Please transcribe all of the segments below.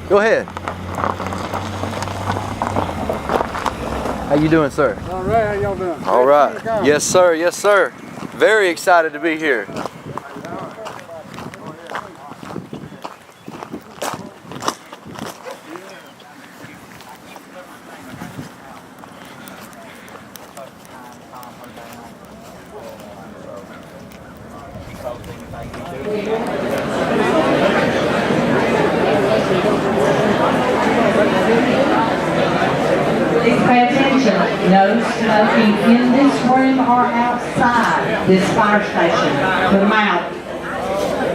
Go ahead. How you doing, sir? All right, how y'all doing? All right. Yes, sir. Yes, sir. Very excited to be here. Please pay attention. No smoking in this room or outside this fire station. Put them out.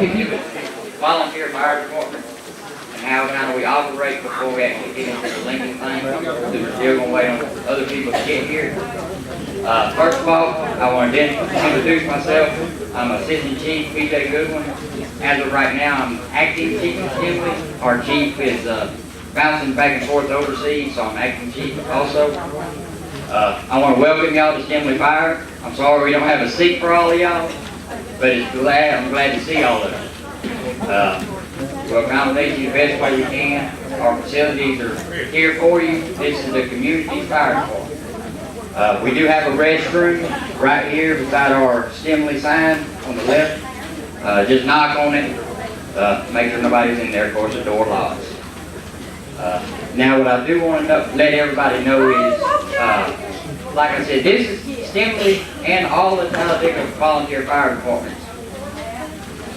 If you volunteer fire department and how kind of we operate before we actually get into the Lincoln thing, because we're still going to wait on other people to get here. First of all, I want to introduce myself. I'm Assistant Chief B.J. Goodwin. As of right now, I'm acting Chief of Stemley. Our Chief is bouncing back and forth overseas, so I'm acting Chief also. I want to welcome y'all to Stemley Fire. I'm sorry we don't have a seat for all of y'all, but I'm glad to see all of you. We'll accommodate you the best way we can. Our facilities are here for you. This is the community fire department. We do have a restroom right here beside our Stemley sign on the left. Just knock on it. Make sure nobody's in there. Of course, the door locks. Now, what I do want to let everybody know is, like I said, this is Stemley and all the Talladega volunteer fire departments.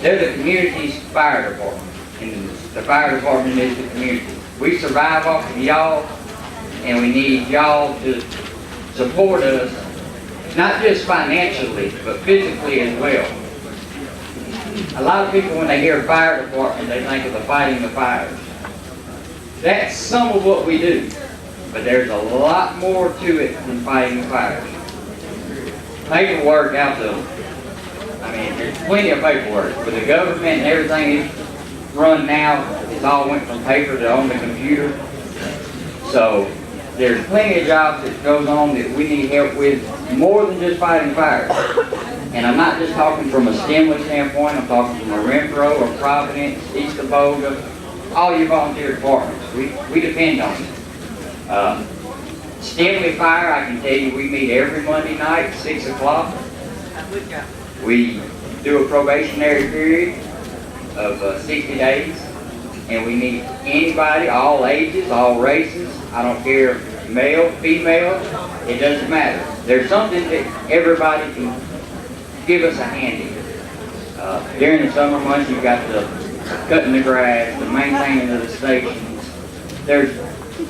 They're the community's fire department, and the fire department is the community. We survive off of y'all, and we need y'all to support us, not just financially, but physically as well. A lot of people, when they hear fire department, they think of the fighting the fires. That's some of what we do, but there's a lot more to it than fighting the fires. Paperwork out the, there's plenty of paperwork. With the government and everything is run now, it's all went from paper to on the computer. So there's plenty of jobs that goes on that we need help with more than just fighting fires. And I'm not just talking from a Stemley standpoint, I'm talking from a Renfro, or Providence, East Aboga, all your volunteer departments. We depend on it. Stemley Fire, I can tell you, we meet every Monday night, 6 o'clock. We do a probationary period of 60 days, and we meet anybody, all ages, all races. I don't care, male, female, it doesn't matter. There's something that everybody can give us a hand in. During the summer months, you've got the cutting the grass, the maintaining of the stations. There's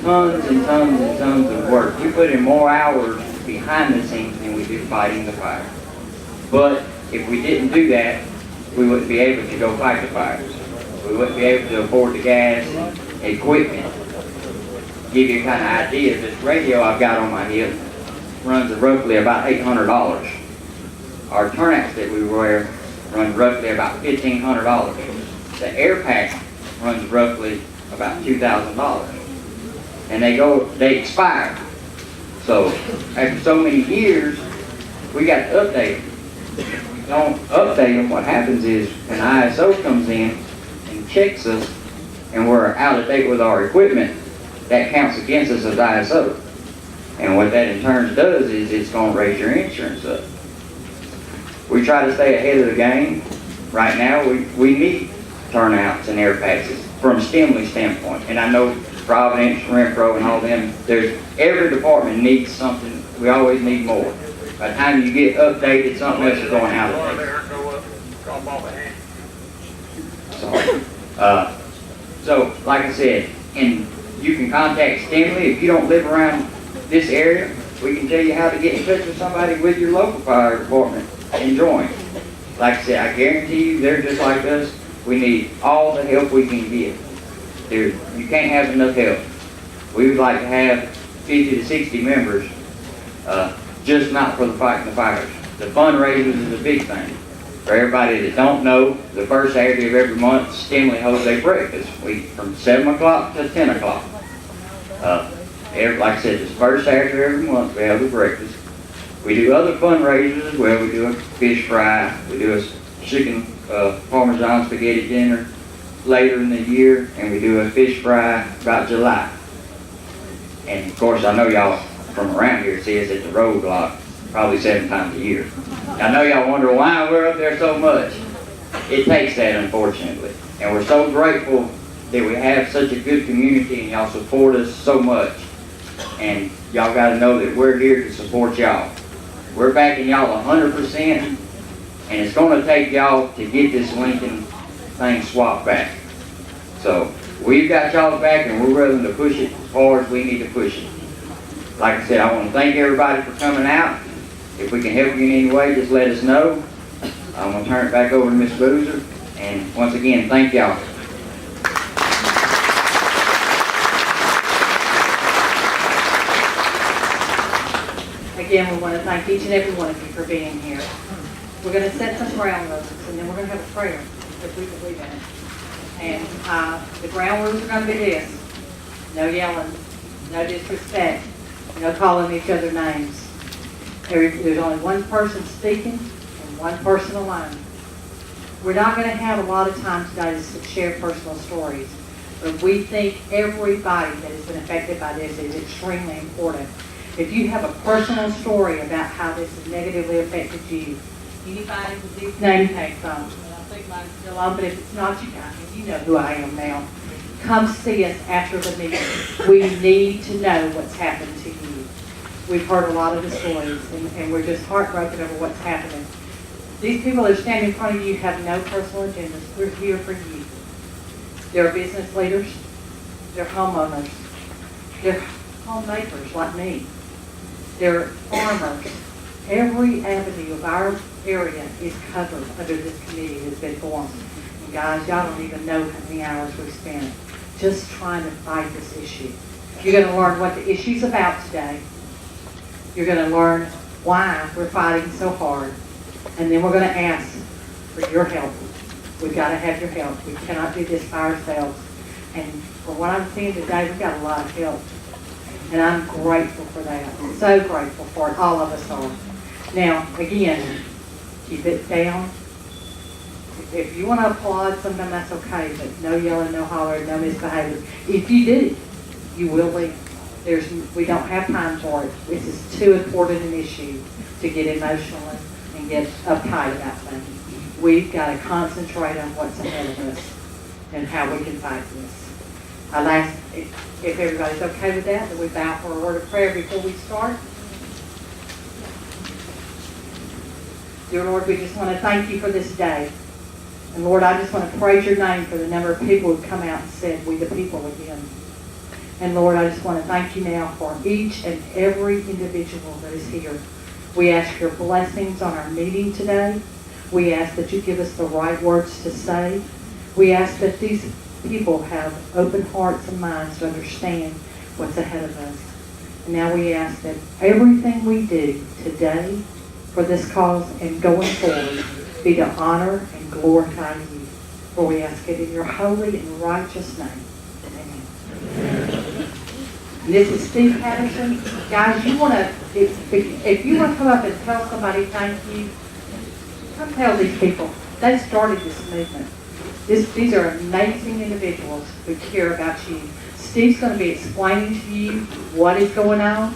tons and tons and tons of work. We put in more hours behind the scenes than we do fighting the fire. But if we didn't do that, we wouldn't be able to go fight the fires. We wouldn't be able to afford the gas and equipment. Give you a kind of idea, this radio I've got on my hip runs roughly about $800. Our turnouts that we wear run roughly about $1,500. The air pack runs roughly about $2,000. And they expire. So after so many years, we got to update them. If we don't update them, what happens is an ISO comes in and checks us, and we're out of date with our equipment. That counts against us as ISO. And what that in turn does is it's going to raise your insurance up. We try to stay ahead of the game. Right now, we need turnouts and air passes from Stemley's standpoint. And I know Providence, Renfro, and all them, every department needs something. We always need more. By the time you get updated, something else is going out of date. Sorry. So, like I said, and you can contact Stemley. If you don't live around this area, we can tell you how to get in touch with somebody with your local fire department and join. Like I said, I guarantee you, they're just like us. We need all the help we can get. You can't have enough help. We would like to have 50 to 60 members, just not for the fighting the fires. The fundraisers is a big thing. For everybody that don't know, the first Saturday of every month, Stemley holds a breakfast. From 7 o'clock to 10 o'clock. Like I said, it's the first Saturday of every month we have a breakfast. We do other fundraisers as well. We do a fish fry. We do a chicken Parmesan spaghetti dinner. later in the year, and we do a fish fry about July. And of course, I know y'all from around here see us at the road lot probably 7 times a year. I know y'all wonder why we're up there so much. It takes that, unfortunately. And we're so grateful that we have such a good community and y'all support us so much. And y'all got to know that we're here to support y'all. We're backing y'all 100%, and it's going to take y'all to get this Lincoln thing swapped back. So we've got y'all back, and we're willing to push it as far as we need to push it. Like I said, I want to thank everybody for coming out. If we can help you in any way, just let us know. I'm going to turn it back over to Ms. Boozer. And once again, thank y'all. Again, we want to thank each and every one of you for being here. We're going to set some ground rules, and then we're going to have a prayer, if we believe in it. And the ground rules are going to be this: no yelling, no disrespect, no calling each other names. There's only one person speaking and one person alone. We're not going to have a lot of time today to share personal stories, but we think everybody that has been affected by this is extremely important. If you have a personal story about how this has negatively affected you, anybody with these name tags on, and I think mine's still on, but if it's not, you guys, you know who I am now. Come see us after the meeting. We need to know what's happened to you. We've heard a lot of the stories, and we're just heartbroken over what's happening. These people that are standing in front of you have no personal agendas. We're here for you. They're business leaders. They're homeowners. They're homemakers like me. They're farmers. Every avenue of our area is covered under this committee that's been formed. And guys, y'all don't even know how many hours we've spent just trying to fight this issue. You're going to learn what the issue's about today. You're going to learn why we're fighting so hard. And then we're going to ask for your help. We've got to have your help. We cannot do this by ourselves. And for what I'm seeing today, we've got a lot of help. And I'm grateful for that. So grateful for it. All of us are. Now, again, keep it down. If you want to applaud something, that's okay, but no yelling, no hollering, no misbehavior. If you do, you will leave. We don't have time for it. This is too important an issue to get emotional and get uptight about things. We've got to concentrate on what's ahead of us and how we can fight this. I'll ask if everybody's okay with that we bow for a word of prayer before we start. Dear Lord, we just want to thank you for this day. And Lord, I just want to praise your name for the number of people who've come out and said, we the people again. And Lord, I just want to thank you now for each and every individual that is here. We ask your blessings on our meeting today. We ask that you give us the right words to say. We ask that these people have open hearts and minds to understand what's ahead of us. And now we ask that everything we do today for this cause and going forward be to honor and glorify you. For we ask it in your holy and righteous name. Amen. This is Steve Patterson. Guys, you want to, if you want to come up and tell somebody thank you, come tell these people. They started this movement. These are amazing individuals who care about you. Steve's going to be explaining to you what is going on,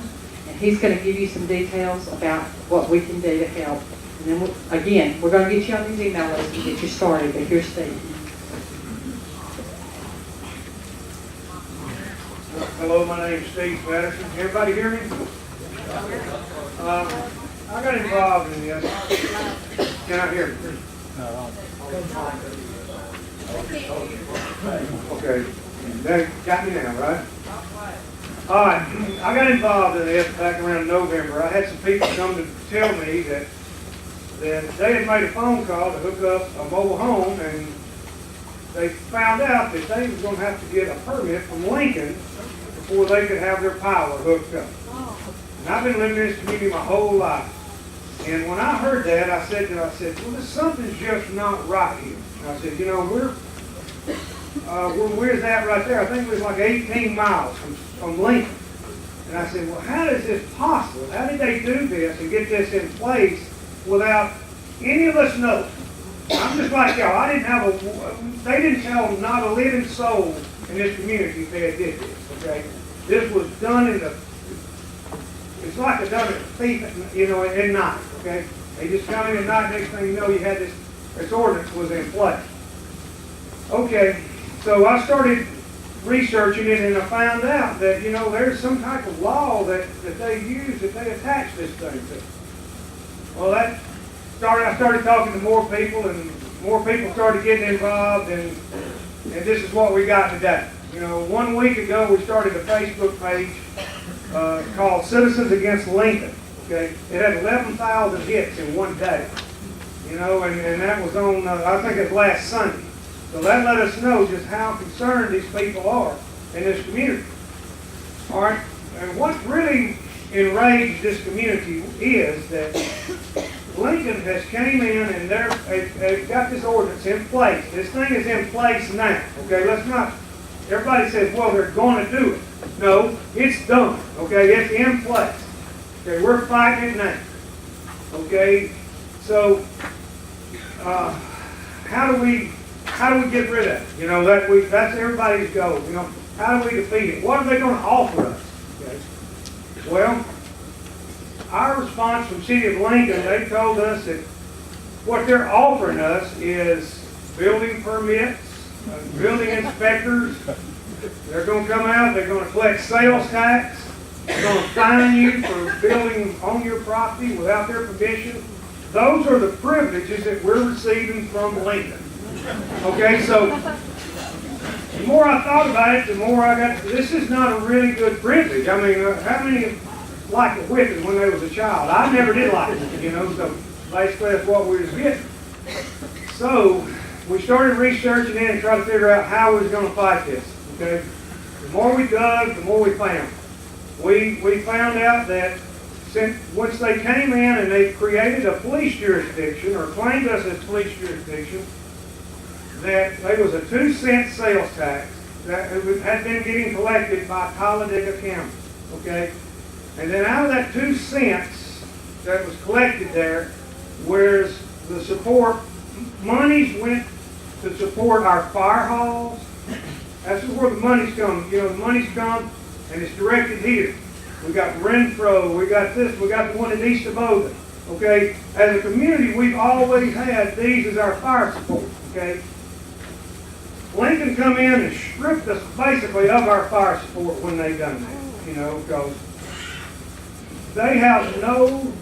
and he's going to give you some details about what we can do to help. And then, again, we're going to get you on these email lists and get you started. But here's Steve. Hello, my name is Steve Patterson. Everybody hear me? I got involved in this. Can I hear me? Okay, that got me now, right? All right, I got involved in this back around November. I had some people come to tell me that they had made a phone call to hook up a mobile home, and they found out that they was going to have to get a permit from Lincoln before they could have their power hooked up. And I've been living in this community my whole life. And when I heard that, I said, well, something's just not right here. And I said, you know, where's that right there? I think it was like 18 miles from Lincoln. And I said, well, how is this possible? How did they do this and get this in place without any of us know? I'm just like y'all, I didn't have they didn't tell not a living soul in this community they did this, okay? This was done it's like a done at thief, at night, okay? They just come in at night, next thing you know, you had this ordinance was in place. Okay, so I started researching it and I found out that, there's some type of law that they use, that they attach this thing to. Well, I started talking to more people and more people started getting involved and this is what we got today. 1 week ago we started a Facebook page called Citizens Against Lincoln. Okay, it had 11,000 hits in one day. And that was on, I think it's last Sunday. So that let us know just how concerned these people are in this community. All right, and what really enraged this community is that Lincoln has came in and they've got this ordinance in place. This thing is in place now. Okay, let's not, everybody says, well, they're going to do it. No, it's done. Okay, it's in place. Okay, we're fighting it now. Okay, so how do we get rid of it? That's everybody's goal. How do we defeat it? What are they going to offer us? Okay. Well, our response from the City of Lincoln, they told us that what they're offering us is building permits, building inspectors. They're going to come out, they're going to collect sales tax, they're going to fine you for building on your property without their permission. Those are the privileges that we're receiving from Lincoln. Okay, so the more I thought about it, the more I got, this is not a really good privilege. I mean, how many liked a whipping when they was a child? I never did like it, so basically that's what we was getting. So we started researching it and trying to figure out how we was going to fight this, okay? The more we dug, the more we found. We found out that once they came in and they created a police jurisdiction, or claimed us as police jurisdiction, that there was a 2-cent sales tax that had been getting collected by Talladega County, okay? And then out of that 2 cents that was collected there, whereas the support, monies went to support our fire halls. That's where the money's come. The money's come and it's directed here. We got Renfro, we got this, we got the one in East of Ogun, okay? As a community, we've always had these as our fire support, okay? Lincoln come in and stripped us basically of our fire support when they done that, because they have no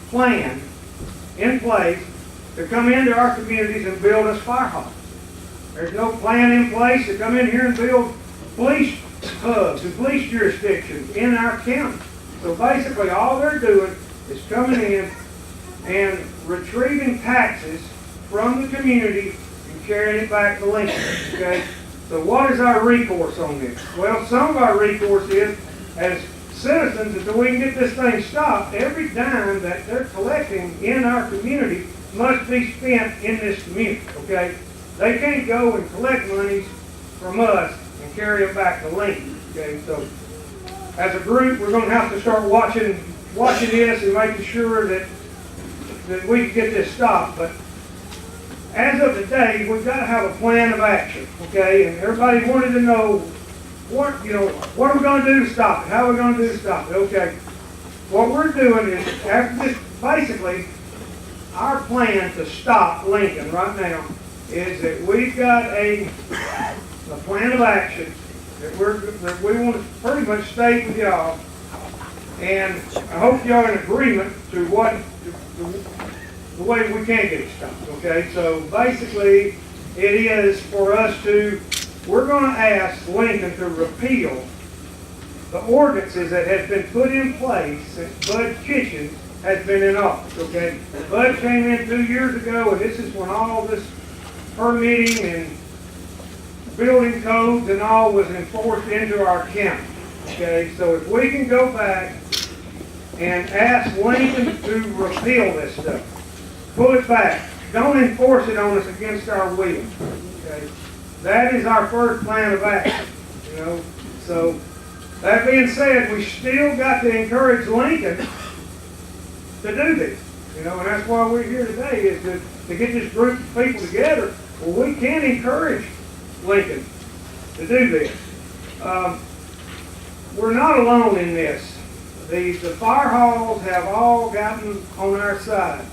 plan in place to come into our communities and build us fire halls. There's no plan in place to come in here and build police hubs and police jurisdictions in our county. So basically all they're doing is coming in and retrieving taxes from the community and carrying it back to Lincoln, okay? So what is our recourse on this? Well, some of our recourse is, as citizens, until we can get this thing stopped, every dime that they're collecting in our community must be spent in this community, okay? They can't go and collect monies from us and carry them back to Lincoln, okay? So as a group, we're going to have to start watching this and making sure that we can get this stopped. But as of today, we've got to have a plan of action, okay? And everybody wanted to know what are we going to do to stop it? How are we going to do to stop it? Okay. What we're doing is, after this, basically, our plan to stop Lincoln right now is that we've got a plan of action that we want to pretty much state with y'all, and I hope y'all are in agreement to the way we can get it stopped. Okay, so basically, it is for us we're going to ask Lincoln to repeal the ordinances that have been put in place since Bud Kitchen has been in office. Okay, Bud came in 2 years ago, and this is when all this permitting and building codes and all was enforced into our county. Okay, so if we can go back and ask Lincoln to repeal this stuff, pull it back, don't enforce it on us against our will. Okay, that is our first plan of action. So that being said, we still got to encourage Lincoln to do this. You know, and that's why we're here today, is to get this group of people together. Well, we can encourage Lincoln to do this. We're not alone in this. The fire halls have all gotten on our side.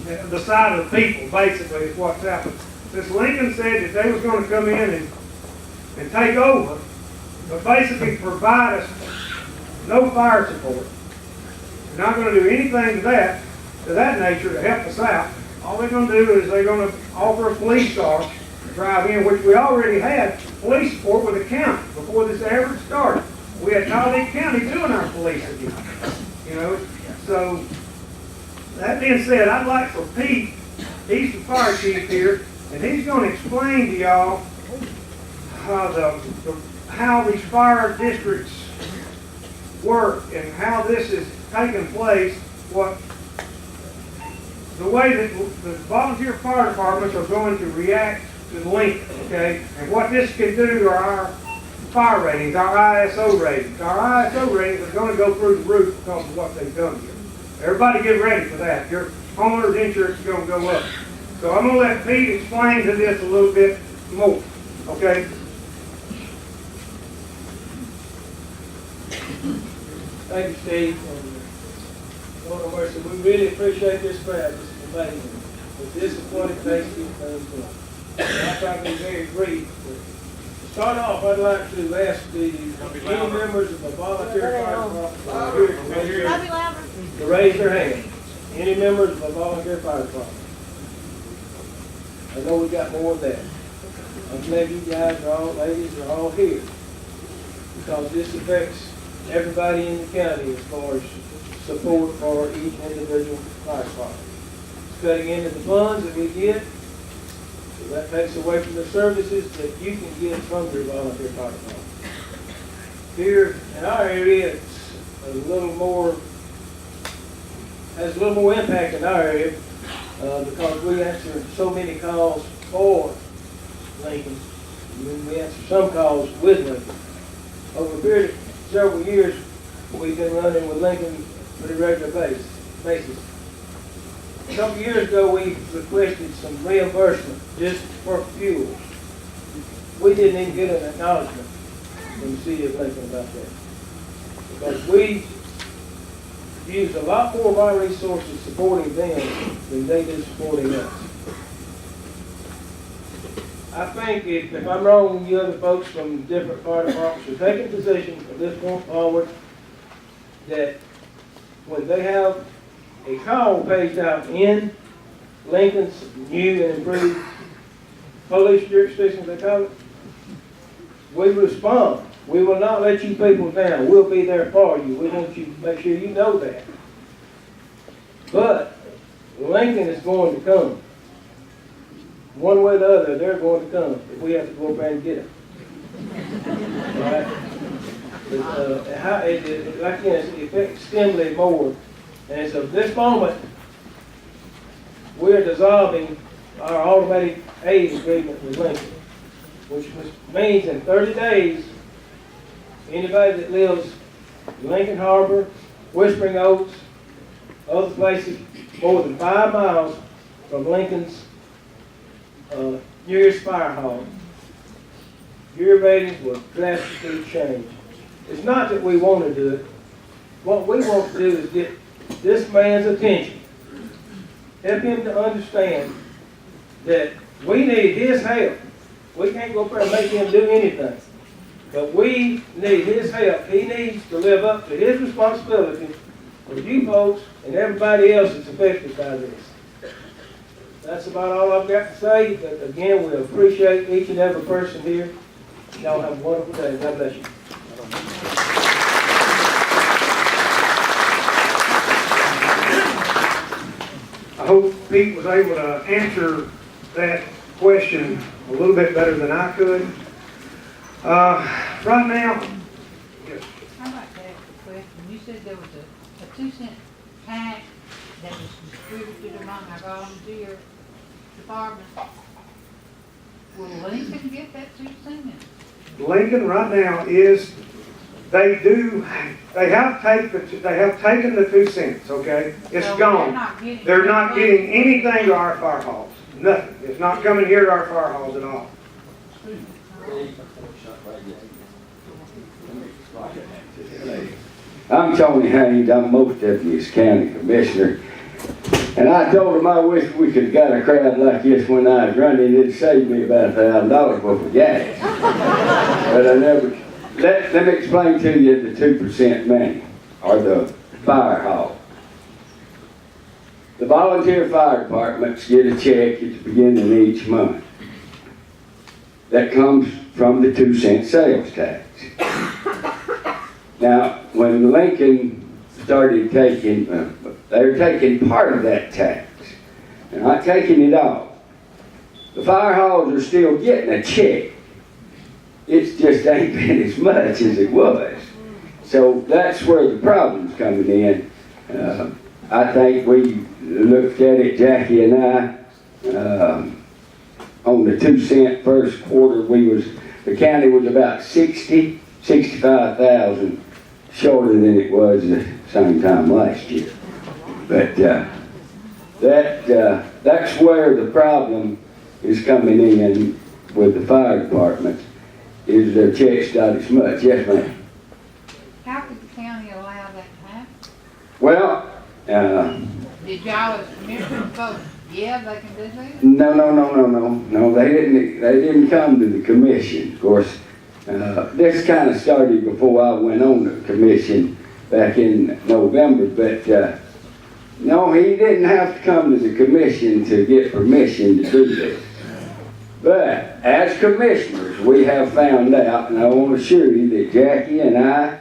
The side of the people, basically, is what's happened. Since Lincoln said that they was going to come in and take over, but basically provide us no fire support. They're not going to do anything to that nature to help us out. All they're going to do is they're going to offer a police car to drive in, which we already had police support with the county before this ever started. We had Colleague County doing our police again. You know, so that being said, I'd like for Pete, he's the fire chief here, and he's going to explain to y'all how these fire districts work and how this is taking place, the way that the volunteer fire departments are going to react to Lincoln, okay, and what this can do to our fire ratings, our ISO ratings. Our ISO ratings are going to go through the roof because of what they've done here. Everybody get ready for that. Your homeowner's insurance is going to go up. So I'm going to let Pete explain to this a little bit more, okay? Thank you, Steve. Lord mercy, we really appreciate this crowd. This is amazing. With disappointed faces and things. I'll try to be very brief. To start off, I'd like to ask any members of the volunteer fire department to raise their hand. Any members of the volunteer fire department? I know we got more than that. I'm glad you guys are all, ladies, are all here because this affects everybody in the county as far as support for each individual fire department. It's cutting into the funds that we get, so that takes away from the services that you can get from your volunteer fire department. Here in our area, it's a little more, has a little more impact in our area because we answer so many calls for Lincoln, and then we answer some calls with Lincoln. Over a period of several years, we've been running with Lincoln on a regular basis. A couple of years ago, we requested some reimbursement just for fuel. We didn't even get an acknowledgement from the city of Lincoln about that. Because we used a lot more of our resources supporting them than they did supporting us. I think if I'm wrong, you other folks from different fire departments are taking position from this point forward that when they have a call paged out in Lincoln's new and improved police jurisdiction, they call it, we respond. We will not let you people down. We'll be there for you. We want you to make sure you know that. But Lincoln is going to come. One way or the other, they're going to come if we have to go up there and get them. Right? Like it affects Stemley more. And so at this moment, we're dissolving our automatic aid agreement with Lincoln, which means in 30 days, anybody that lives in Lincoln Harbor, Whispering Oaks, other places more than 5 miles from Lincoln's nearest fire hall, your ratings will drastically change. It's not that we want to do it. What we want to do is get this man's attention. Help him to understand that we need his help. We can't go up there and make him do anything. But we need his help. He needs to live up to his responsibility for you folks and everybody else that's affected by this. That's about all I've got to say. But again, we appreciate each and every person here. Y'all have a wonderful day. God bless you. I hope Pete was able to answer that question a little bit better than I could. Right now, yes. I'd like to ask a question. You said there was a 2-cent tax that was distributed among our volunteer department. Will Lincoln get that 2 cents? Lincoln right now is they have taken the 2 cents, okay? It's So gone. They're not getting anything. anything to our fire halls. Nothing. It's not coming here to our fire halls at all. I'm Tony Haynes, I'm most deputy's county commissioner. And I told him I wish we could have got a crowd like this when I was running. It'd save me about $1,000 worth of gas. But I never, let me explain to you the 2% money, or the fire hall. The volunteer fire departments get a check at the beginning of each month. That comes from the 2 cent sales tax. Now, when Lincoln started taking, they were taking part of that tax. They're not taking it all. The fire halls are still getting a check. It's just ain't been as much as it was. So that's where the problem's coming in. I think we looked at it, Jackie and I, on the 2 cent first quarter, the county was about 65,000 shorter than it was the same time last year. But that's where the problem is coming in with the fire department, is their checks not as much. Yes, ma'am. How could the county allow that to happen? Well, Did y'all as commissioners vote, yeah, they can do that? no, they didn't come to the commission. Of course, this kind of started before I went on the commission back in November, but no, he didn't have to come to the commission to get permission to do this. But as commissioners, we have found out, and I want to assure you that Jackie and I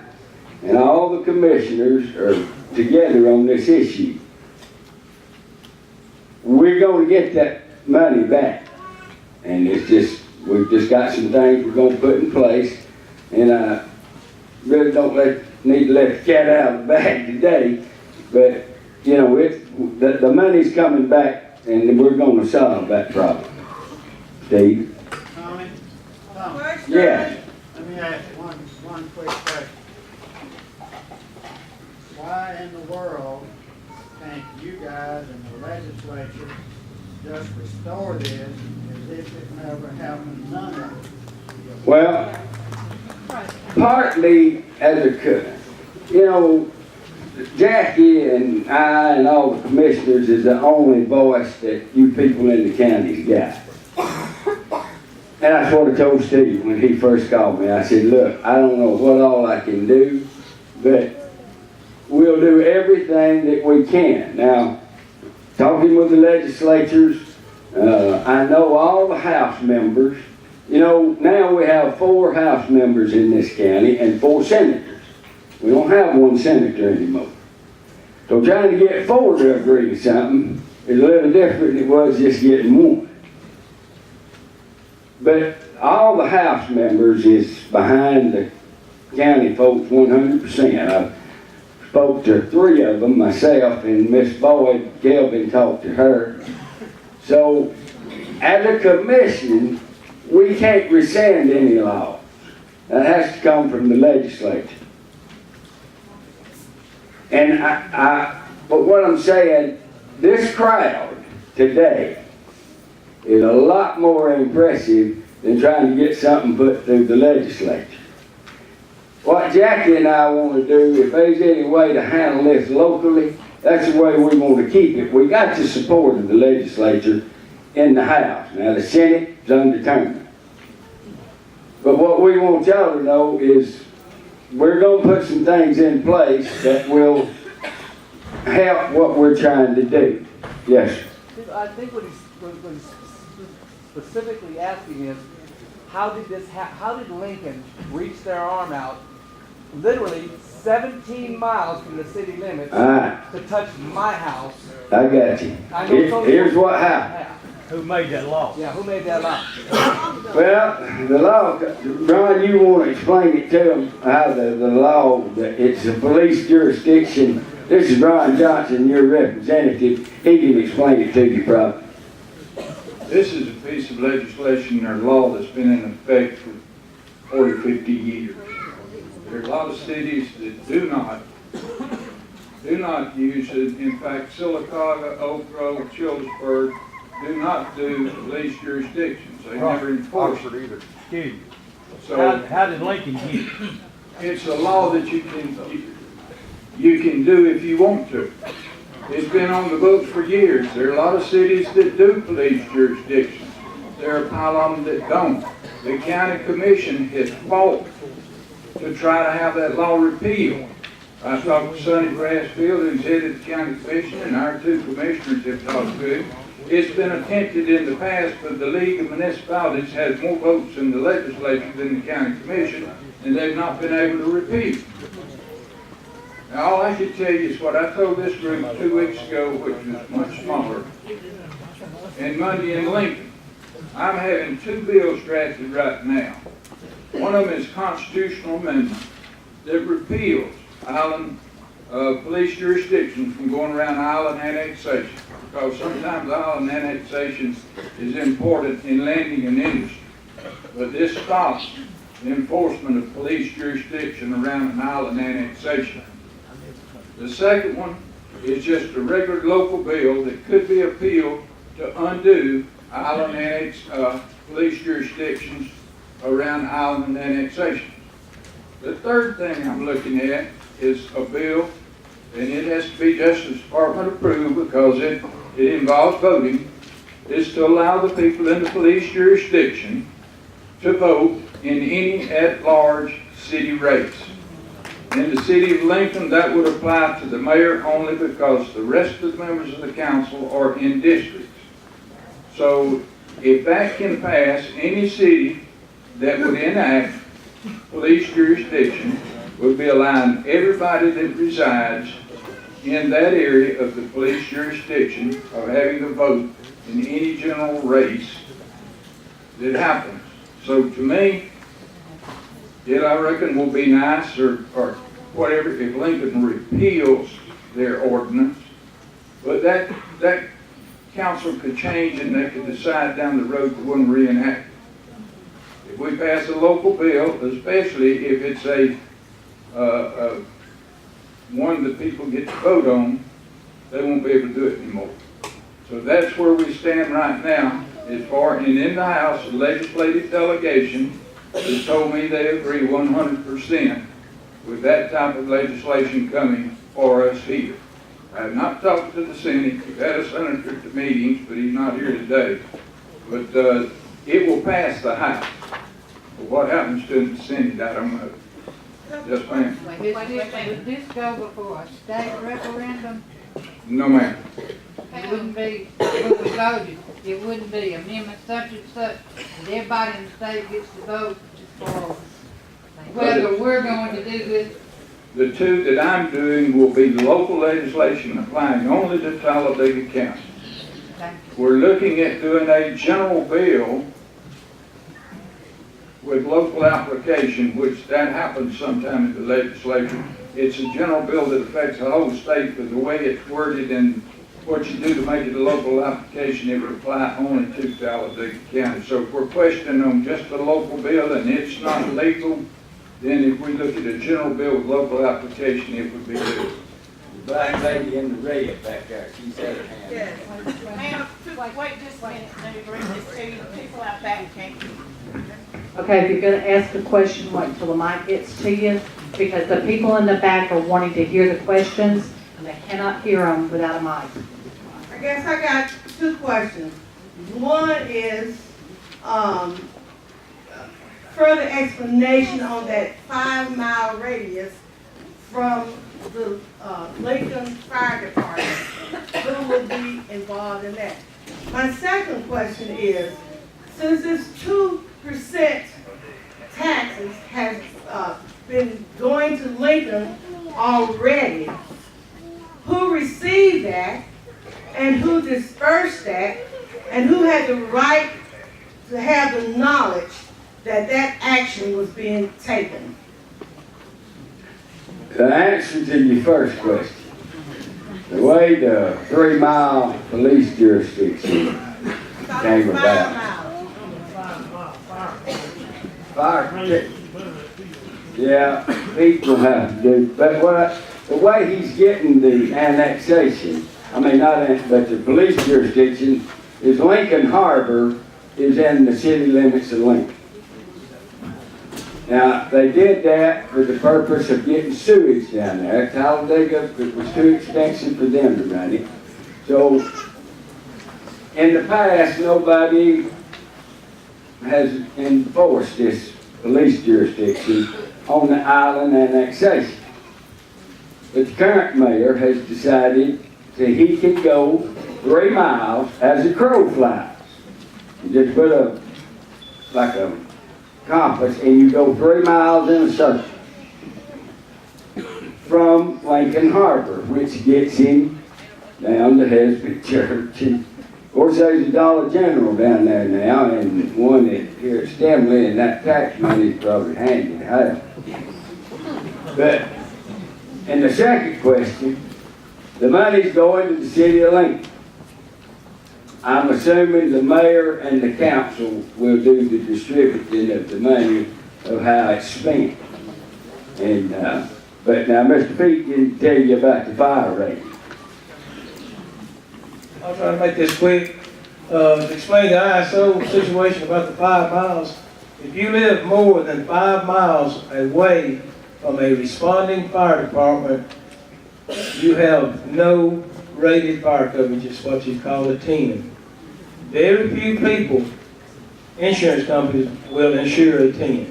and all the commissioners are together on this issue. We're going to get that money back. And we've just got some things we're going to put in place. And I really don't need to let the cat out of the bag today. But, you know, the money's coming back, and we're going to solve that problem. Steve? Tommy? Yes. Let me ask one quick question. Why in the world can't you guys and the legislature just restore this as if it never happened, none of it? Well, partly Jackie and I and all the commissioners is the only voice that you people in the county's got. And that's what I told Steve when he first called me. I said, look, I don't know what all I can do, but we'll do everything that we can. Now, talking with the legislatures, I know all the House members. You know, now we have 4 House members in this county and 4 senators. We don't have 1 senator anymore. So trying to get 4 to agree to something is a little different than it was just getting 1. But all the House members is behind the county folks 100%. I spoke to 3 of them, myself and Miss Boyd. Kelvin talked to her. So, as a commission, we can't rescind any law. That has to come from the legislature. And but what I'm saying, this crowd today is a lot more impressive than trying to get something put through the legislature. What Jackie and I want to do, if there's any way to handle this locally, that's the way we want to keep it. We got the support of the legislature in the House. Now the Senate is undetermined. But what we want y'all to know is we're going to put some things in place that will help what we're trying to do. Yes, sir. I think what he's specifically asking is, how did Lincoln reach their arm out, literally 17 miles from the city limits, to touch my house? I got you. Here's what happened. Who made that law? Yeah, who made that law? Well, the law, Ron, you want to explain it to them, how the law, that it's a police jurisdiction. This is Ron Johnson, your representative. He can explain it to you probably. This is a piece of legislation or law that's been in effect for 40, 50 years. There are a lot of cities that do not use it. In fact, Sylacauga, Oak Grove, Childersburg do not do police jurisdictions. They never enforce it. either. Excuse you. So How did Lincoln get it? it's a law that you can do if you want to. It's been on the books for years. There are a lot of cities that do police jurisdictions. There are a pile of them that don't. The county commission has fought to try to have that law repealed. I talked to Sonny Brassfield, who's headed the county commission, and our two commissioners have talked to him. It's been attempted in the past, but the League of Municipalities has more votes in the legislature than the county commission, and they've not been able to repeal it. Now, all I can tell you is what I told this group 2 weeks ago, which was much smaller, and Monday in Lincoln. I'm having 2 bills drafted right now. One of them is constitutional amendment that repeals island police jurisdiction from going around island annexation, because sometimes island annexation is important in landing and industry. But this stops the enforcement of police jurisdiction around an island annexation. The second one is just a regular local bill that could be appealed to undo island police jurisdictions around island annexation. The third thing I'm looking at is a bill, and it has to be Justice Department approved because it involves voting, is to allow the people in the police jurisdiction to vote in any at-large city race. In the city of Lincoln, that would apply to the mayor only because the rest of the members of the council are in districts. So if that can pass, any city that would enact police jurisdiction would be allowing everybody that resides in that area of the police jurisdiction of having a vote in any general race that happens. So to me, it I reckon will be nice or whatever if Lincoln repeals their ordinance, but that council could change and they could decide down the road to one reenact. If we pass a local bill, especially if it's a one that people get to vote on, they won't be able to do it anymore. So that's where we stand right now. As far and in the House, the legislative delegation has told me they agree 100% with that type of legislation coming for us here. I have not talked to the Senate. We've had a senator at the meetings, but he's not here today. But it will pass the House. But what happens to the Senate, I don't know. Yes, ma'am. Would this go before a state referendum? No, ma'am. It wouldn't be, when we voted, it wouldn't be amendment such and such, that everybody in the state gets to vote for whether we're going to do this. The two that I'm doing will be local legislation applying only to Talladega County. We're looking at doing a general bill with local application, which that happens sometime in the legislature. It's a general bill that affects the whole state, but the way it's worded and what you do to make it a local application, it would apply only to Talladega County. So if we're questioning on just a local bill and it's not legal, then if we look at a general bill with local application, it would be legal. The black lady in the red back there, she's had her hand. Yes. Ma'am, wait just a minute, let me bring this to you, the people out back can't. Okay, if you're gonna ask a question, wait until the mic gets to you, because the people in the back are wanting to hear the questions, and they cannot hear them without a mic. I guess I got 2 questions. One is, further explanation on that 5-mile radius from the Lincoln Fire Department. Who will be involved in that? My second question is, since this 2% taxes has been going to Lincoln already, who received that and who dispersed that and who had the right to have the knowledge that that action was being taken? The answer to your first question, the way the 3-mile police jurisdiction came about. Fire, yeah, Pete will have to do. But the way he's getting the annexation, I mean, but the police jurisdiction is Lincoln Harbor is in the city limits of Lincoln. Now, they did that for the purpose of getting sewage down there. Talladega, it was too expensive for them to run it. So, in the past, nobody has enforced this police jurisdiction on the island annexation. But the current mayor has decided that he can go 3 miles as a crow flies. You just put like a compass and you go 3 miles in a circle from Lincoln Harbor, which gets him down to Hesby Church. And of course, there's a Dollar General down there now, and one here at Stemley, and that tax money's probably handed out. But, and the second question, the money's going to the city of Lincoln. I'm assuming the mayor and the council will do the distributing of the money of how it's spent. And, but now Mr. Pete can tell you about the fire rating. I'll try to make this quick. To explain the ISO situation about the 5 miles, if you live more than 5 miles away from a responding fire department, you have no rated fire coverage, is what you call a 10. Very few people, insurance companies, will insure a 10.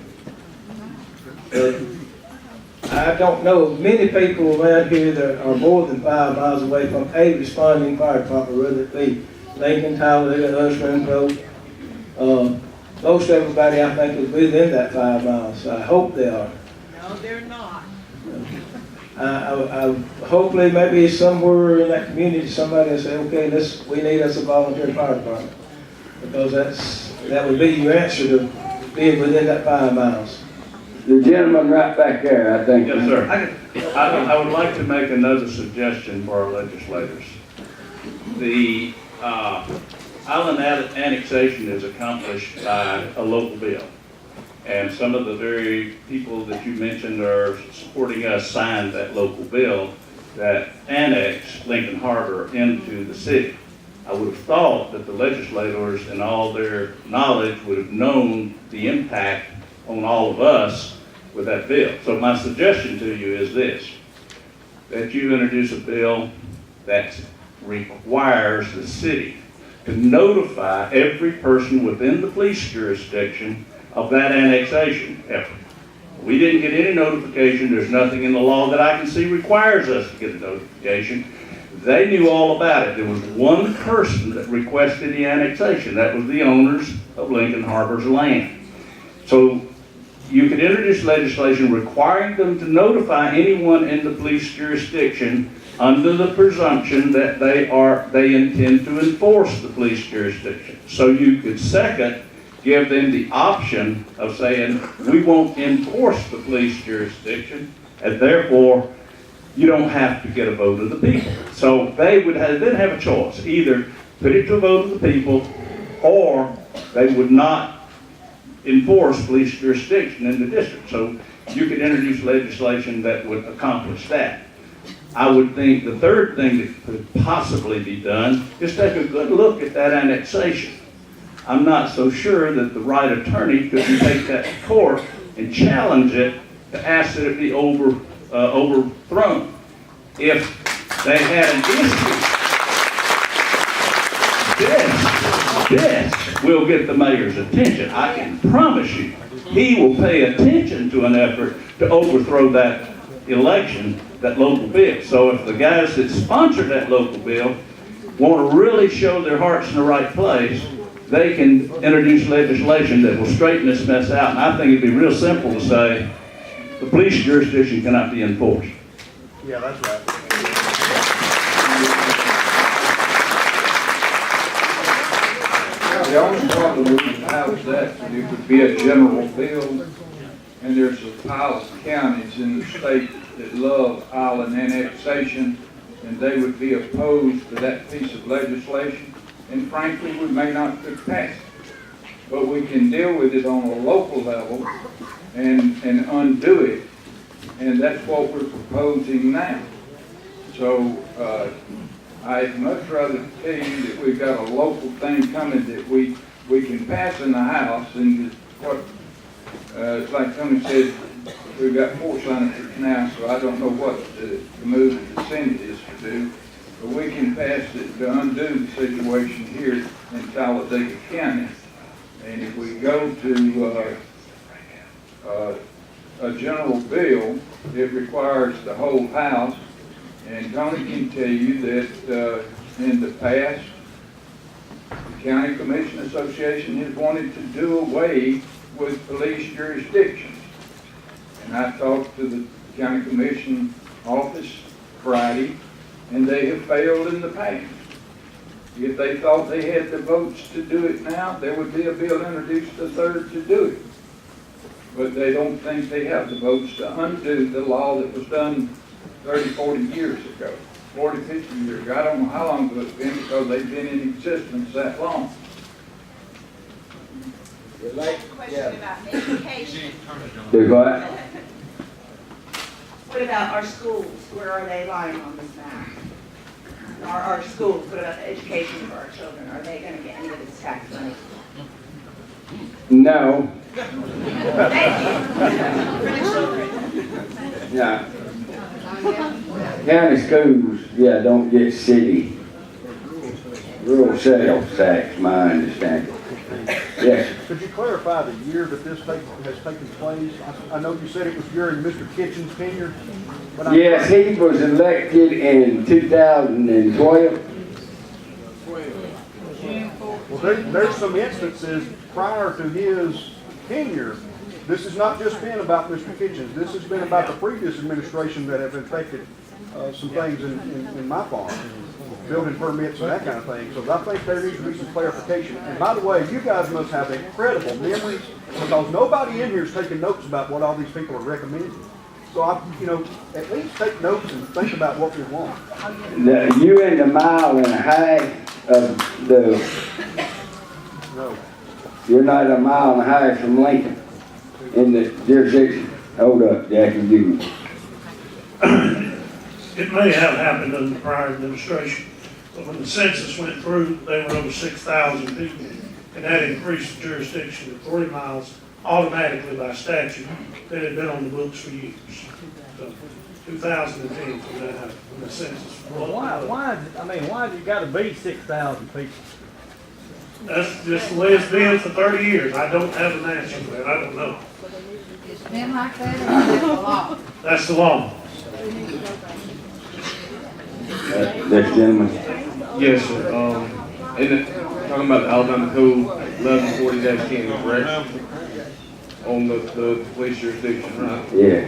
But I don't know of many people around here that are more than 5 miles away from a responding fire department, whether it be Lincoln, Talladega, Usher, Grove. Most everybody, I think, is within that 5 miles. So I hope they are. No, they're not. Hopefully, maybe somewhere in that community, somebody will say, okay, we need us a volunteer fire department. Because that would be your answer to being within that 5 miles. The gentleman right back there, I think. Yes, sir. I would like to make another suggestion for our legislators. The island annexation is accomplished by a local bill. And some of the very people that you mentioned are supporting us signed that local bill that annexed Lincoln Harbor into the city. I would have thought that the legislators in all their knowledge would have known the impact on all of us with that bill. So my suggestion to you is this, that you introduce a bill that requires the city to notify every person within the police jurisdiction of that annexation effort. We didn't get any notification. There's nothing in the law that I can see requires us to get a notification. They knew all about it. There was one person that requested the annexation. That was the owners of Lincoln Harbor's land. So you could introduce legislation requiring them to notify anyone in the police jurisdiction under the presumption that they intend to enforce the police jurisdiction. So you could second, give them the option of saying, we won't enforce the police jurisdiction, and therefore you don't have to get a vote of the people. So they would then have a choice, either put it to a vote of the people, or they would not enforce police jurisdiction in the district. So you could introduce legislation that would accomplish that. I would think the third thing that could possibly be done is take a good look at that annexation. I'm not so sure that the right attorney could take that to court and challenge it to ask that it be overthrown. If they had an issue, this will get the mayor's attention. I can promise you, he will pay attention to an effort to overthrow that election, that local bill. So if the guys that sponsored that local bill want to really show their hearts in the right place, they can introduce legislation that will straighten this mess out. And I think it'd be real simple to say, the police jurisdiction cannot be enforced. Yeah, that's right. The only problem we have is that it would be a general bill, and there's a pile of counties in the state that love island annexation, and they would be opposed to that piece of legislation. And frankly, we may not could pass it. But we can deal with it on a local level and undo it and that's what we're proposing now. So, I'd much rather tell you that we've got a local thing coming that we can pass in the House, and what, like Tony said, we've got 4 senators now, so I don't know what the move of the Senate is to do, but we can pass it to undo the situation here in Talladega County. And if we go to a general bill, it requires the whole House. And Tony can tell you that in the past, the County Commission Association has wanted to do away with police jurisdictions. And I talked to the County Commission office Friday, and they have failed in the past. If they thought they had the votes to do it now, there would be a bill introduced the 3rd to do it. But they don't think they have the votes to undo the law that was done 30, 40 years ago, 40, 50 years ago. I don't know how long ago it's been because they've been in existence that long. Question about education. Do what? What about our schools? Where are they lying on this map? Our schools, what about the education for our children? Are they gonna get any of this tax money? No. Thank you. For the children. Yeah. County schools, yeah, don't get city rural sales tax, my understanding. Yes. Could you clarify the year that this has taken place? I know you said it was during Mr. Kitchen's tenure. But Yes, he was elected in 2012. Well, there's some instances prior to his tenure. This has not just been about Mr. Kitchens. This has been about the previous administration that have affected some things in my farm, building permits and that kind of thing. So I think there needs to be some clarification. And by the way, you guys must have incredible memories because nobody in here is taking notes about what all these people are recommending. So at least take notes and think about what we want. You in the mile and a half of the. No. You're not a mile and a half from Lincoln in the jurisdiction. Hold up, Jackie. It may have happened in the prior administration, but when the census went through, they were over 6,000 people, and that increased the jurisdiction to 40 miles automatically by statute that had been on the books for years. So 2010 when that happened, when the census. Well, why has it got to be 6,000 people? That's just the way it's been for 30 years. I don't have an answer for that. I don't know. It's been like that, or is that the law? That's the law. Next gentleman. Yes, sir. Talking about the Alabama Code 1140-10, correct? On the police jurisdiction, right? Yeah.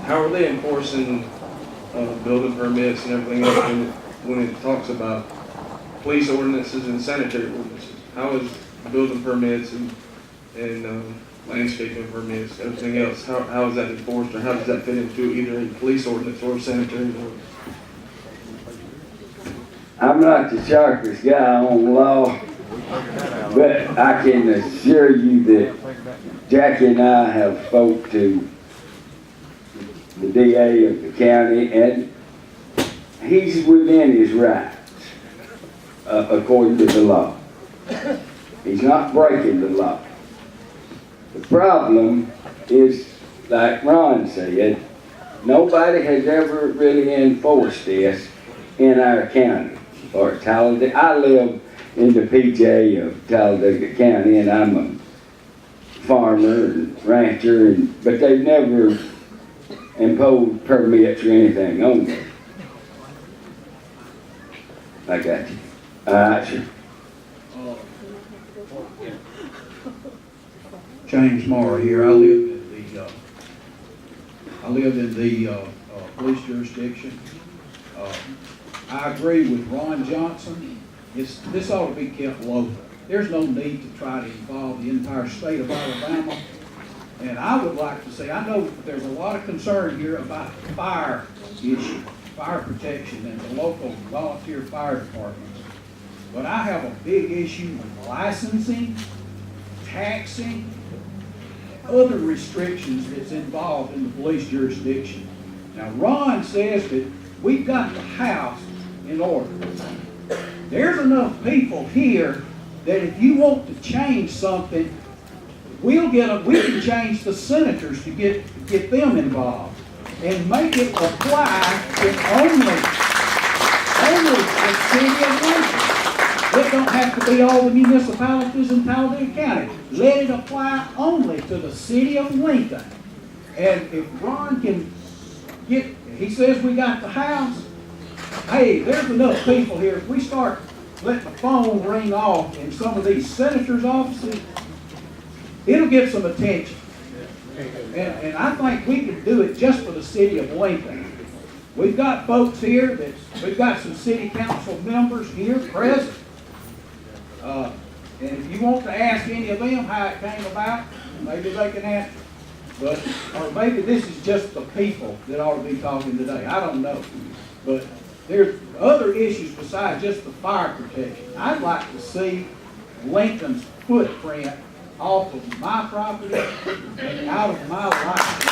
How are they enforcing building permits and everything else when it talks about police ordinances and sanitary ordinances? How is building permits and landscaping permits, everything else, how is that enforced, or how does that fit into either a police ordinance or a sanitary ordinance? I'm not the sharpest guy on law, but I can assure you that Jackie and I have spoke to the DA of the county, and he's within his rights, according to the law. He's not breaking the law. The problem is, like Ron said, nobody has ever really enforced this in our county or Talladega. I live in the PJ of Talladega County, and I'm a farmer and rancher, but they've never imposed permits or anything on me. I got you. All right, sir. James Morrow here. I live in the police jurisdiction. I agree with Ron Johnson. This ought to be kept local. There's no need to try to involve the entire state of Alabama. And I would like to say, I know there's a lot of concern here about the fire issue, fire protection, and the local volunteer fire departments. But I have a big issue with licensing, taxing, other restrictions that's involved in the police jurisdiction. Now, Ron says that we've got the house in order. There's enough people here that if you want to change something, we can change the senators to get them involved and make it apply to only the city of Lincoln. It don't have to be all the municipalities in Talladega County. Let it apply only to the city of Lincoln. And if Ron can he says we got the house, hey, there's enough people here. If we start letting the phone ring off in some of these senators' offices, it'll get some attention. And I think we can do it just for the city of Lincoln. We've got folks here we've got some city council members here present. And if you want to ask any of them how it came about, maybe they can answer. Or maybe this is just the people that ought to be talking today. I don't know. But there's other issues besides just the fire protection. I'd like to see Lincoln's footprint off of my property and out of my life.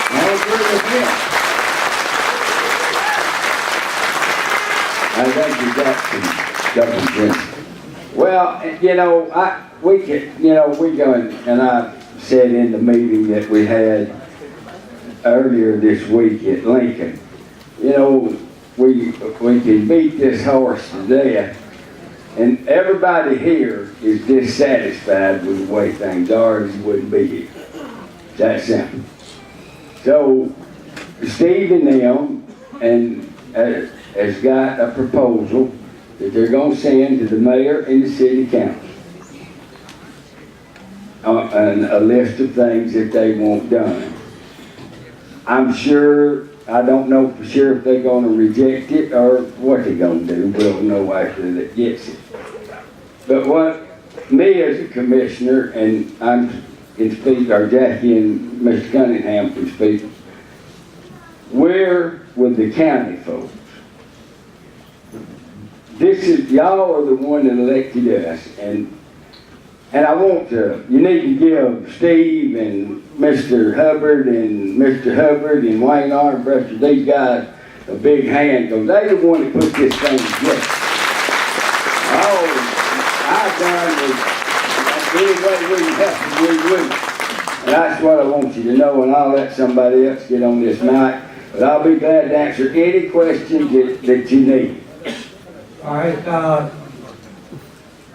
I agree with him. I think you got some sense. Well, we going, and I said in the meeting that we had earlier this week at Lincoln, we can beat this horse to death, and everybody here is dissatisfied with the way things are, and wouldn't be here. That simple. So, Steve and them has got a proposal that they're going to send to the mayor and the city council. And a list of things that they want done. I'm sure, I don't know for sure if they're going to reject it or what they're going to do. We'll know after that gets it. But what me as a commissioner, and I can speak, or Jackie and Mr. Cunningham can speak, where with the county folks? Y'all are the one that elected us, and I want to, you need to give Steve and Mr. Hubbard and Wayne Armbruster, these guys, a big hand, because they're the one that put this thing together. All I've done is any way we can help we will. And that's what I want you to know, and I'll let somebody else get on this mic, but I'll be glad to answer any questions that you need. All right,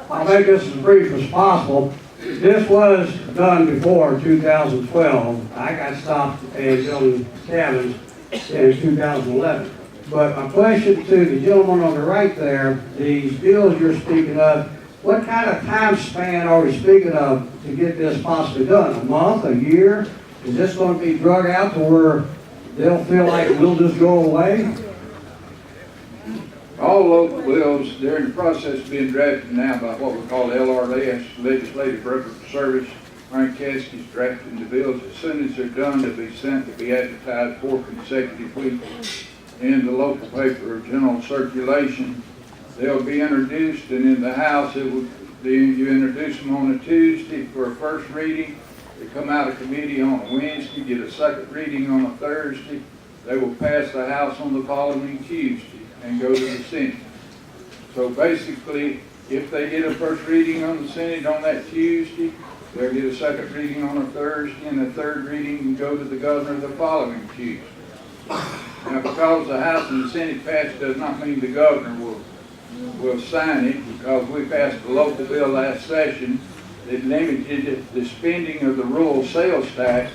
I'll make this as brief as possible. This was done before 2012. I got stopped and building cabins in 2011. But my question to the gentleman on the right there, these bills you're speaking of, what kind of time span are we speaking of to get this possibly done? A month, a year? Is this going to be drug out to where they'll feel like we'll just go away? All local bills, they're in the process of being drafted now by what we call LRS, Legislative Record Service. Frank Caskey's drafting the bills. As soon as they're done, they'll be sent to be advertised 4 consecutive weeks in the local paper of general circulation. They'll be introduced, and in the House, you introduce them on a Tuesday for a first reading. They come out of committee on a Wednesday, get a second reading on a Thursday. They will pass the House on the following Tuesday and go to the Senate. So basically, if they get a first reading on the Senate on that Tuesday, they'll get a second reading on a Thursday, and a third reading and go to the governor the following Tuesday. Now, because the House and the Senate passed does not mean the governor will sign it, because we passed a local bill last session that limited the spending of the rural sales tax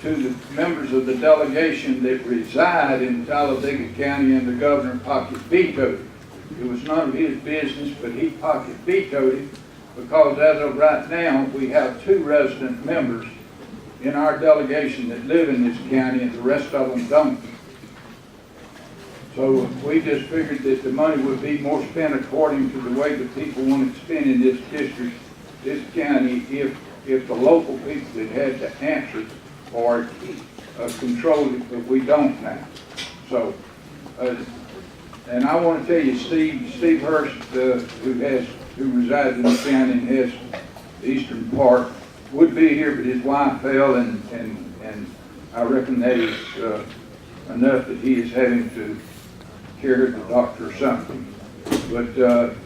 to the members of the delegation that reside in Talladega County, and the governor pocket vetoed it. It was none of his business, but he pocket vetoed it because as of right now, we have 2 resident members in our delegation that live in this county, and the rest of them don't. So we just figured that the money would be more spent according to the way the people want it spent in this district, this county, if the local people that had to answer or control it, but we don't now. So, and I want to tell you, Steve Hurst, who resides in the county and has eastern part, would be here, but his wife fell, and I reckon that is enough that he is having to carry her to the doctor or something. But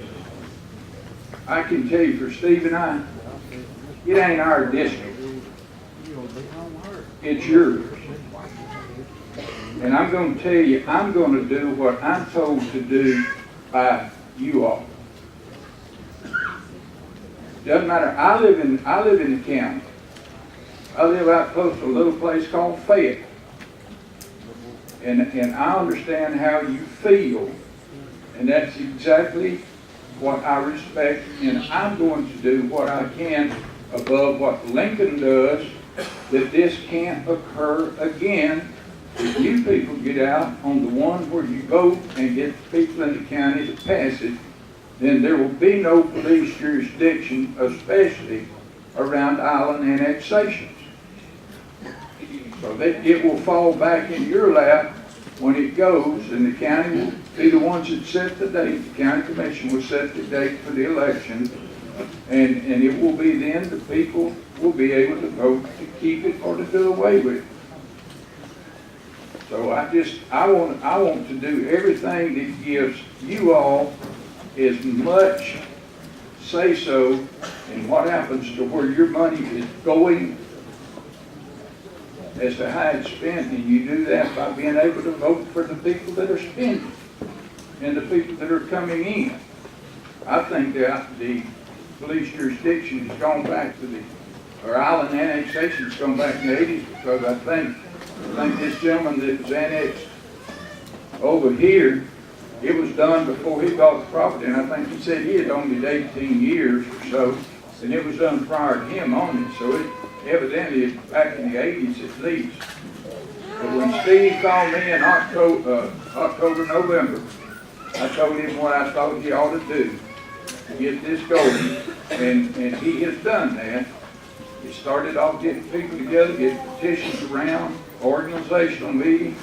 I can tell you, for Steve and I, it ain't our district. It's yours. And I'm going to tell you, I'm going to do what I'm told to do by you all. Doesn't matter. I live in the county. I live out close to a little place called Fayette. And I understand how you feel, and that's exactly what I respect, and I'm going to do what I can above what Lincoln does, that this can't occur again. If you people get out on the one where you vote and get the people in the county to pass it, then there will be no police jurisdiction, especially around island annexations. So that it will fall back in your lap when it goes, and the county will be the ones that set the date. The county commission will set the date for the election, and it will be then the people will be able to vote to keep it or to do away with it. So I want to do everything that gives you all as much say-so in what happens to where your money is going as to how it's spent, and you do that by being able to vote for the people that are spending and the people that are coming in. I think that the police jurisdiction has gone back to or island annexation has gone back in the 80s, because I think this gentleman that was annexed over here, it was done before he bought the property, and I think he said he had owned it 18 years or so, and it was done prior to him owning it, so it evidently is back in the 80s at least. But when Steve called me in October, November, I told him what I thought he ought to do to get this going, and he has done that. He started off getting people together, getting petitions around, organizational meeting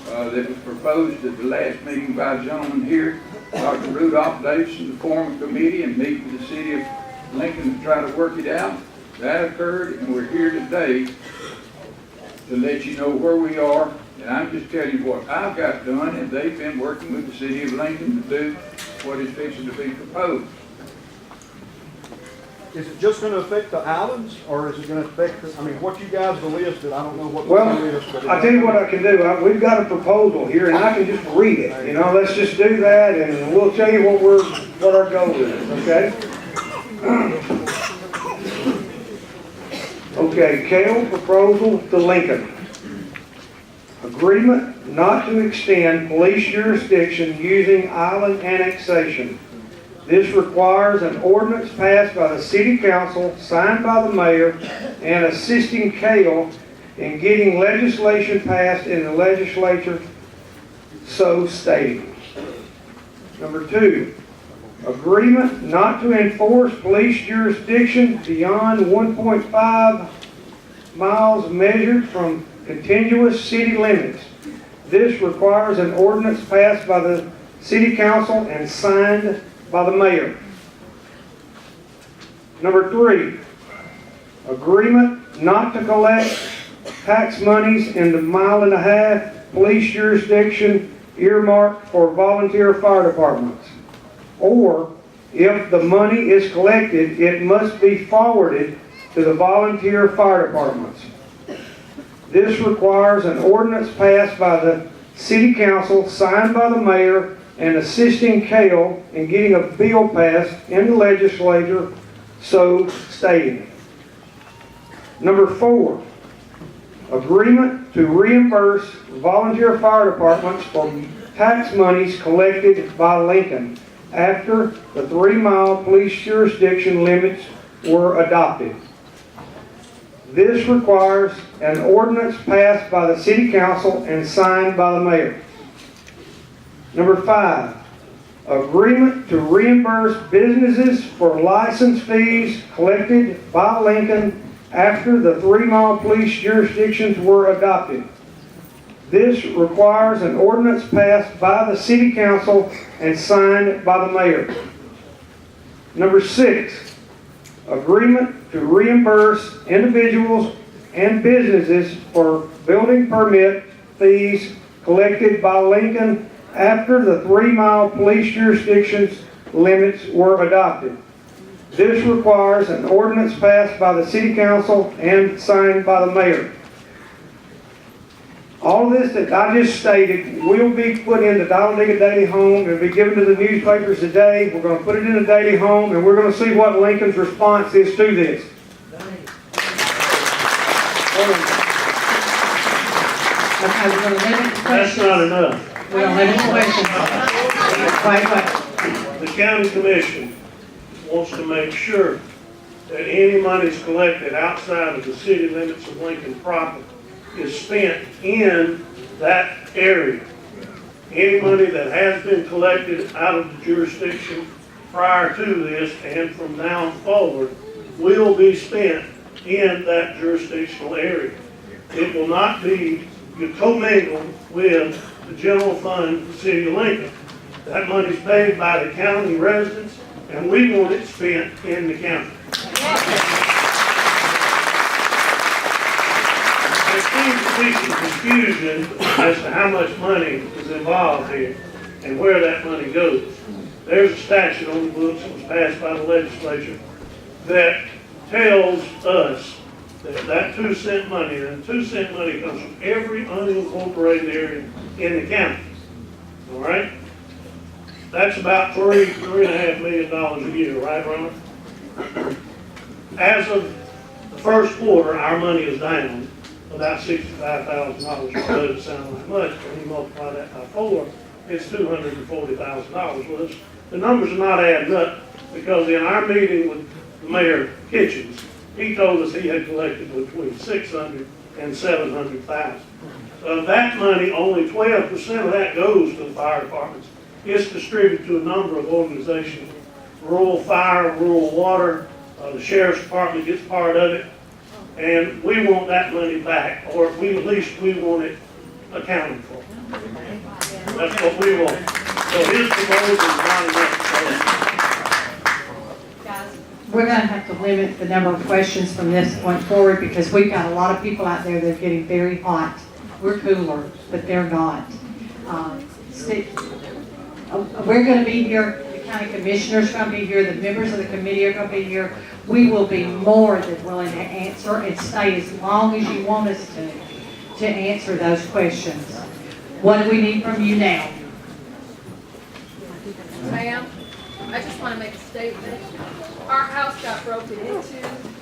that was proposed at the last meeting by a gentleman here, Dr. Rudolph Davidson, to form a committee and meet with the city of Lincoln to try to work it out. That occurred, and we're here today to let you know where we are. And I'm just telling you what I've got done, and they've been working with the city of Lincoln to do what is fixing to be proposed. Is it just going to affect the islands, or is it going to affect, what you guys have listed, I don't know what Well, the list, but I'll tell you what I can do. We've got a proposal here, and I can just read it. Let's just do that, and we'll tell you what our goal is, okay? Okay, CALE proposal to Lincoln. Agreement not to extend police jurisdiction using island annexation. This requires an ordinance passed by the City Council, signed by the Mayor, and assisting CALE in getting legislation passed in the legislature, so stating. Number 2, agreement not to enforce police jurisdiction beyond 1.5 miles measured from contiguous city limits. This requires an ordinance passed by the City Council and signed by the Mayor. Number 3, agreement not to collect tax monies in the 1.5 mile police jurisdiction earmarked for volunteer fire departments. Or, if the money is collected, it must be forwarded to the volunteer fire departments. This requires an ordinance passed by the City Council, signed by the Mayor, and assisting CALE in getting a bill passed in the legislature, so stating. Number 4, agreement to reimburse volunteer fire departments for tax monies collected by Lincoln after the 3-mile police jurisdiction limits were adopted. This requires an ordinance passed by the City Council and signed by the Mayor. Number 5, agreement to reimburse businesses for license fees collected by Lincoln after the 3-mile police jurisdictions were adopted. This requires an ordinance passed by the City Council and signed by the Mayor. Number 6, agreement to reimburse individuals and businesses for building permit fees collected by Lincoln after the 3-mile police jurisdictions limits were adopted. This requires an ordinance passed by the city council and signed by the mayor. All of this that I just stated will be put in the Talladega Daily Home and be given to the newspapers today. We're going to put it in the Daily Home, and we're going to see what Lincoln's response is to this. Okay, we're going to limit the That's questions. not enough. We're going to limit the questions. Wait. The county commission wants to make sure that any monies collected outside of the city limits of Lincoln proper is spent in that area. Any money that has been collected out of the jurisdiction prior to this and from now forward will be spent in that jurisdictional area. It will not be commingled with the general fund of the city of Lincoln. That money is paid by the county residents, and we want it spent in the county. There seems to be some confusion as to how much money is involved here and where that money goes. There's a statute on the books that was passed by the legislature that tells us that 2-cent money, and 2-cent money comes from every unincorporated area in the county. All right? That's about $3.5 million a year, right, Ron? As of the first quarter, our money is down about $65,000. It doesn't sound like much, but when you multiply that by 4, it's $240,000. Well, the numbers are not adding up, because in our meeting with Mayor Kitchens, he told us he had collected between $600,000 and $700,000. Of that money, only 12% of that goes to the fire departments. It's distributed to a number of organizations: rural fire, rural water, the sheriff's department gets part of it, and we want that money back, or at least we want it accounted for. That's what we want. So his proposal is not enough. We're going to have to limit the number of questions from this point forward, because we've got a lot of people out there that are getting very hot. We're cooler, but they're not. We're going to be here, the county commissioners are going to be here, the members of the committee are going to be here. We will be more than willing to answer and stay as long as you want us to answer those questions. What do we need from you now? Ma'am, I just want to make a statement. Our house got broken into,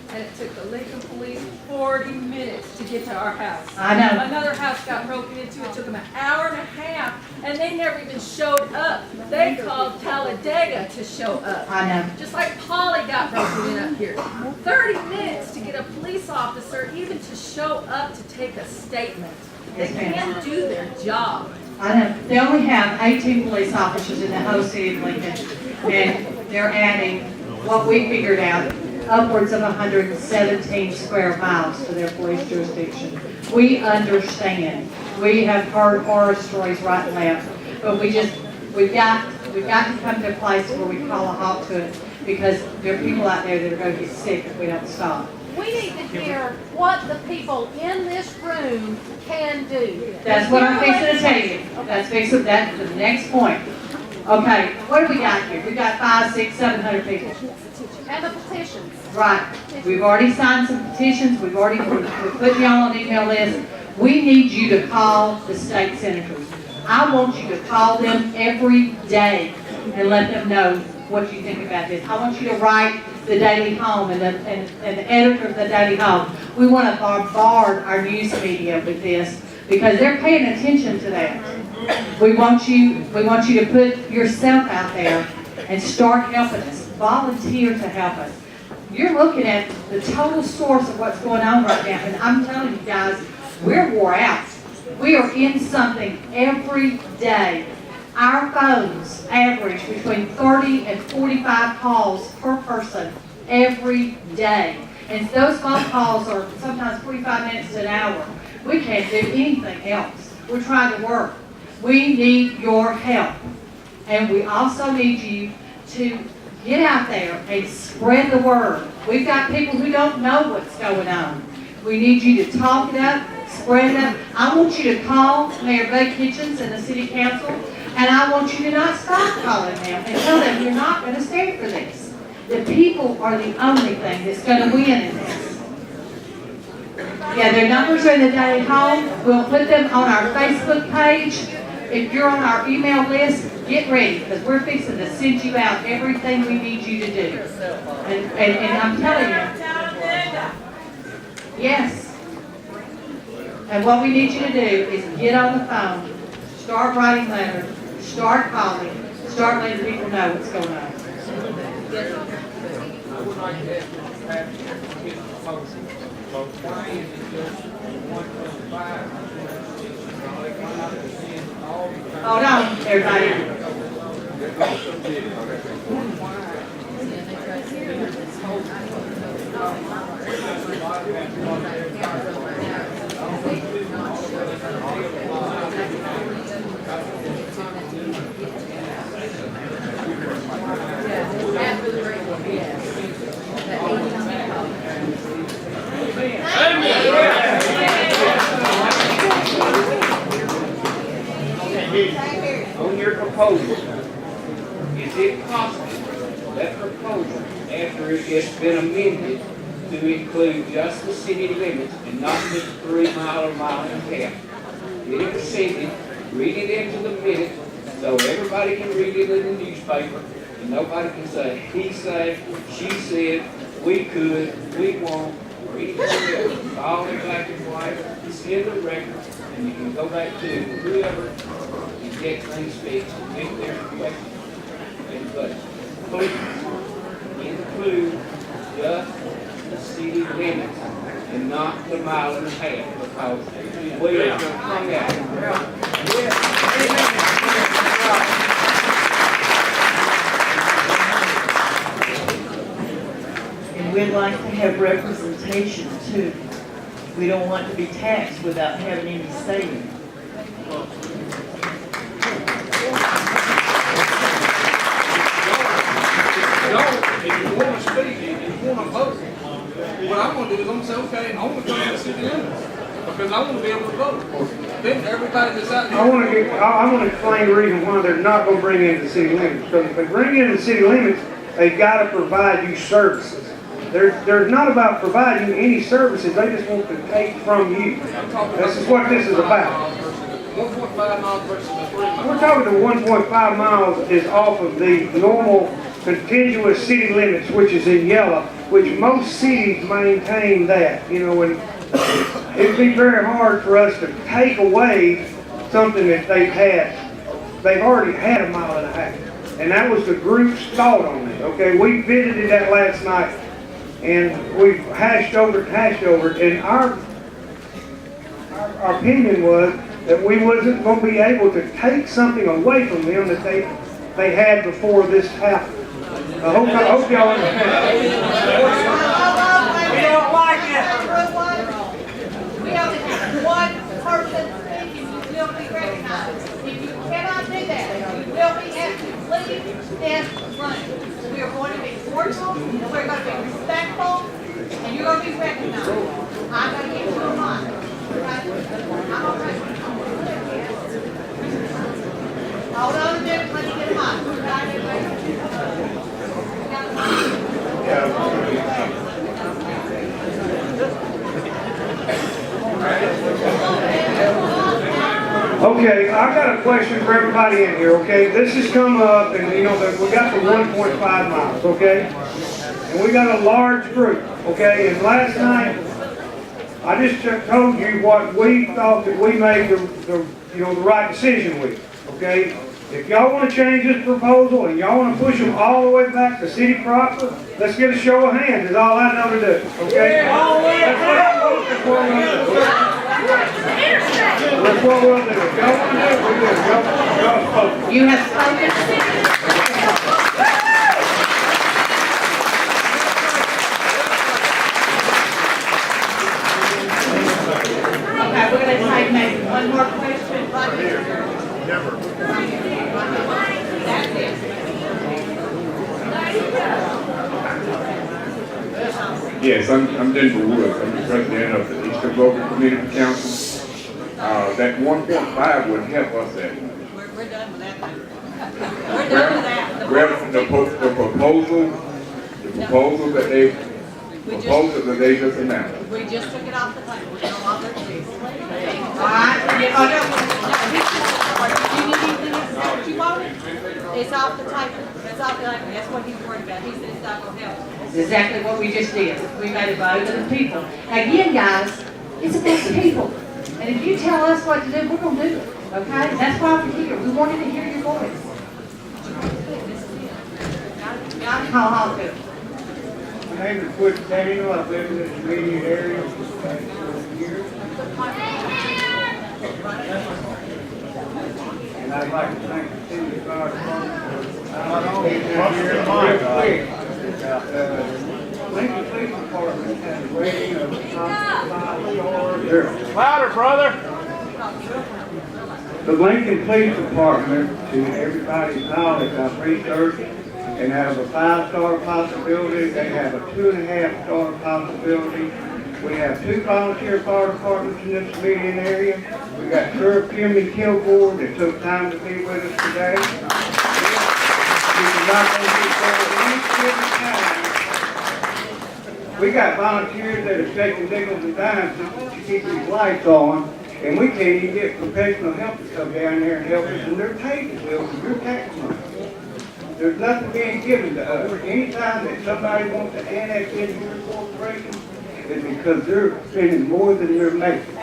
and it took the Lincoln police 40 minutes to get to our house. I know. Another house got broken into, it took them an hour and a half, and they never even showed up. They called Talladega to show up. I know. Just like Polly got broken in up here. 30 minutes to get a police officer even to show up to take a statement. They can't do their job. I know. They only have 18 police officers in the whole city of Lincoln, and they're adding what we figured out, upwards of 117 square miles to their police jurisdiction. We understand. We have heard horror stories right and left, but we've got to come to a place where we call a halt to it, because there are people out there that are going to get sick if we don't stop. We need to hear what the people in this room can do. That's what I'm fixing to tell you. That's fixing that to the next point. Okay, what do we got here? We got 500, 600, 700 people. And the petitions. Right. We've already signed some petitions. We're putting y'all on the email list. We need you to call the state senators. I want you to call them every day and let them know what you think about this. I want you to write the Daily Home and the editor of the Daily Home. We want to bombard our news media with this, because they're paying attention to that. We want you to put yourself out there and start helping us. Volunteer to help us. You're looking at the total source of what's going on right now, and I'm telling you guys, we're wore out. We are in something every day. Our phones average between 30 and 45 calls per person every day. And those phone calls are sometimes 45 minutes to an hour. We can't do anything else. We're trying to work. We need your help. And we also need you to Get out there and spread the word. We've got people who don't know what's going on. We need you to talk it up, spread it up. I want you to call Mayor Bud Kitchens and the city council, and I want you to not stop calling them and tell them you're not going to stand for this. The people are the only thing that's going to win in this. Yeah, their numbers are in the Daily Home. We'll put them on our Facebook page. If you're on our email list, get ready, because we're fixing to send you out everything we need you to do. And I'm telling you, yes. And what we need you to do is get on the phone, start writing letters, start calling, start letting people know what's going on. I would like to ask Pat to get the proposal. Why is it just 1.5? Hold on, everybody. On your proposal, is it possible that proposal, after it has been amended, to include just the city limits and not just 3 mile or mile and a half? Get it presented, read it into the minutes, so everybody can read it in the newspaper, and nobody can say, he said, she said, we could, we won't, or anything else. It's all in black and white, it's in the record, and you can go back to whoever and get things fixed and make their questions. But please include just the city limits and not the mile and a half, because we are hung out. And we'd like to have representation too. We don't want to be taxed without having any say in it. If you want to speak, if you want to vote, what I'm going to do is I'm going to say, okay, I want to come to the city limits because I want to be able to vote. Then everybody decides. I want to explain the reason why they're not going to bring in the city limits. Because if they bring in the city limits, they've got to provide you services. They're not about providing you any services. They just want to take from you. This is what this is about. 1.5 miles versus the 3 miles. We're talking the 1.5 miles is off of the normal contiguous city limits, which is in yellow, which most cities maintain that, you know, and it'd be very hard for us to take away something that they've already had a mile and a half. And that was the group's thought on it, okay? We visited that last night, and we hashed over it, and our opinion was that we wasn't going to be able to take something away from them that they had before this happened. I hope y'all understand. We don't like it. We only have one person speaking, you will be recognized. If you cannot do that, you will be asked to leave this room. We are going to be cordial, we're going to be respectful, and you're going to be recognized. I'm going to give you a mic. I'm okay. Hold on a minute, let me get a mic. Okay, I got a question for everybody in here, okay? This has come up, and you know, we got the 1.5 miles, okay? And we got a large group, okay? And last night, I just told you what we thought that we made the right decision with, okay? If y'all want to change this proposal and y'all want to push them all the way back to city proper, let's get a show of hands, is all I know to do, okay? That's what we'll do. That's what we'll do. If y'all want to do it, we'll do it. Y'all spoke. You have spoken. Okay, we're going to take maybe one more question. Never. That's it. Yes, I'm Denver Woods. I'm the president of the Eastern Local Community Council. That 1.5 wouldn't help us that much. We're done with that. We're done with that. Well, the proposal that they just announced. We just took it off the table. We don't want to do. All right. Oh, no. Do you need anything else that you wanted? It's off the table. It's off the table. That's what he's worried about. He said it's not going to help. That's exactly what we just did. We made a vote of the people. Again, guys, it's about the people. And if you tell us what to do, we're going to do it. Okay? That's why we're here. We wanted to hear your voice. How good. My name is Wood Daniel. I've lived in this immediate area for the past 4 years. And I'd like to thank the Stemley Fire Department for real quick. Lincoln Police Department has a rating of 5 stars. Louder, brother. The Lincoln Police Department, to everybody's knowledge, I've researched, and have a 5-star possibility. They have a 2.5-star possibility. We have 2 volunteer fire departments in this immediate area. We got Sheriff Jimmy Kilgore that took time to be with us today. He's not going to be there any given time. We got volunteers that are taking nickels and dimes to keep these lights on, and we can't even get professional help to come down there and help us, and they're taking bills from your tax money. There's nothing being given to us. Anytime that somebody wants to annex into your corporation, it's because they're spending more than they're making.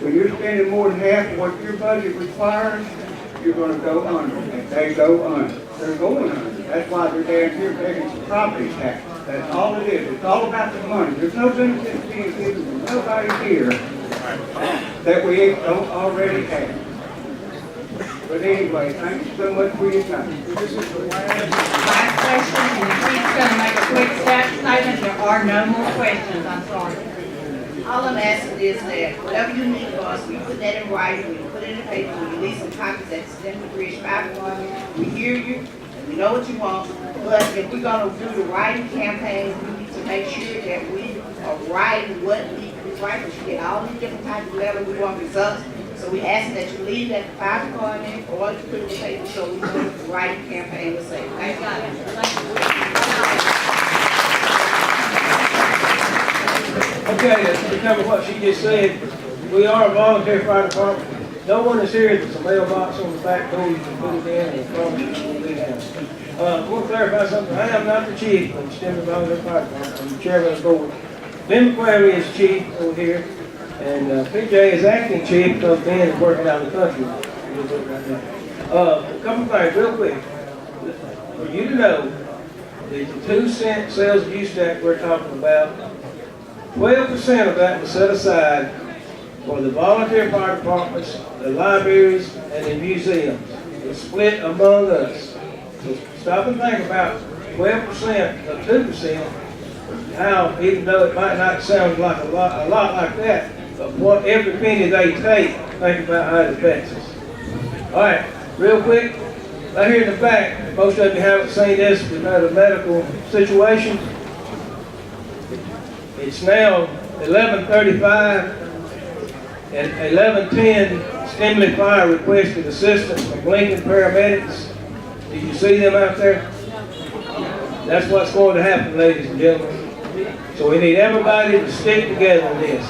When you're spending more than half of what your budget requires, you're going to go under. And they go under. They're going under. That's why they're down here begging for property tax. That's all it is. It's all about the money. There's no benefit being given to nobody here that we don't already have. But anyway, thank you so much for your time. Last question, and the chief's going to make a quick statement. There are no more questions. I'm sorry. All I'm asking is that whatever you need for us, we put that in writing, we put it in the paper, we release some copies at the Stemley Bridge Fire Department. We hear you, and we know what you want, but if we're gonna do the writing campaign, we need to make sure that we are writing what needs to be right, because you get all these different types of letters, we want results. So we ask that you leave that fire department or you put it in the paper so we know what the writing campaign will say. Thank you. Okay, to cover what she just said, we are a volunteer fire department. No one is here. There's a mailbox on the back door. You can put it in and promise you will be housed. I want to clarify something. I am not the chief of the Stemley Volunteer Fire Department. I'm the chairman of the board. Ben McQuarrie is chief over here, and PJ is acting chief because Ben is working out of the country. A couple of things real quick. For you to know, the 2-cent sales and use tax we're talking about, 12% of that was set aside for the volunteer fire departments, the libraries, and the museums. It's split among us. So stop and think about 12% of 2%, how, even though it might not sound like a lot like that, but what every penny they take, think about how it affects us. All right, real quick, right here in the back, most of you haven't seen this. We've had a medical situation. It's now 11:35 and 11:10. Stemley Fire requested assistance from Lincoln paramedics. Did you see them out there? That's what's going to happen, ladies and gentlemen. So we need everybody to stick together in this.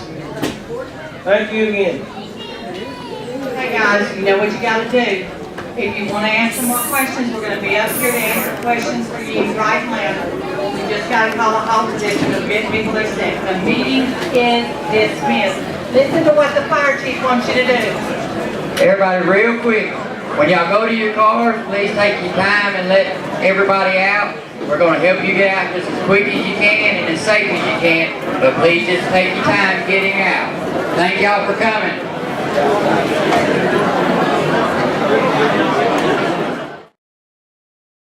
Thank you again. Hey guys, you know what you got to do. If you want to ask some more questions, we're going to be up here to answer questions for you right now. We just got to call a halt to this and get people to stay. The meeting is dismissed. Listen to what the fire chief wants you to do. Everybody, real quick, when y'all go to your cars, please take your time and let everybody out. We're going to help you get out just as quick as you can and as safe as you can, but please just take your time getting out. Thank y'all for coming.